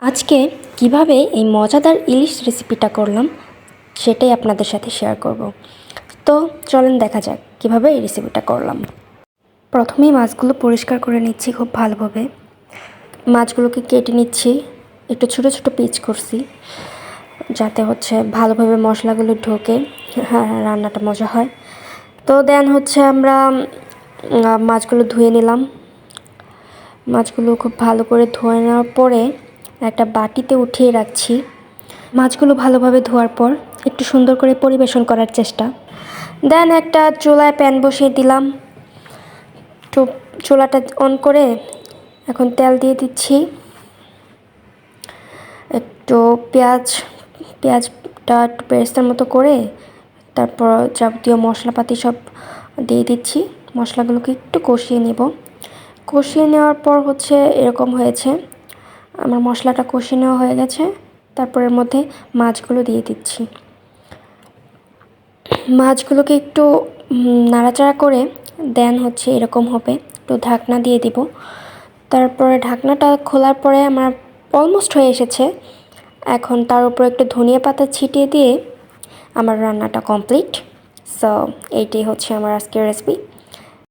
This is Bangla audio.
আজকে কিভাবে এই মজাদার ইলিশ রেসিপিটা করলাম সেটাই আপনাদের সাথে শেয়ার করব। তো চলেন দেখা যাক কিভাবে এই রেসিপিটা করলাম। প্রথমেই মাছগুলো পরিষ্কার করে নিচ্ছি খুব ভালোভাবে। মাছগুলোকে কেটে নিচ্ছি, একটু ছোটো ছোটো পিস করছি যাতে ভালোভাবে মশলাগুলো ঢোকে, হ্যাঁ রান্নাটা মজা হয়। তো দেন আমরা মাছগুলো ধুয়ে নিলাম। মাছগুলো খুব ভালো করে ধুয়ে নেওয়ার পরে একটা বাটিতে উঠিয়ে রাখছি। মাছগুলো ভালোভাবে ধোয়ার পর একটু সুন্দর করে পরিবেশন করার চেষ্টা। দেন একটা চুলায় প্যান বসিয়ে দিলাম। তো চুলাটা অন করে এখন তেল দিয়ে দিচ্ছি। একটু পেঁয়াজটা একটু পেস্টের মতো করে তারপর যাবতীয় মশলাপাতি সব দিয়ে দিচ্ছি। মশলাগুলোকে একটু কষিয়ে নেব। কষিয়ে নেওয়ার পর এরকম হয়েছে। আমার মশলাটা কষিয়ে নেওয়া হয়ে গেছে। তারপর এর মধ্যে মাছগুলো দিয়ে দিচ্ছি। মাছগুলোকে একটু নাড়াচাড়া করে দেন এরকম হবে, একটু ঢাকনা দিয়ে দিব। তারপরে ঢাকনাটা খোলার পরে আমার অলমোস্ট হয়ে এসেছে। এখন তার উপর একটু ধনিয়া পাতা ছিটিয়ে দিয়ে আমার রান্নাটা কমপ্লিট। সো এইটাই আমার আজকের রেসিপি।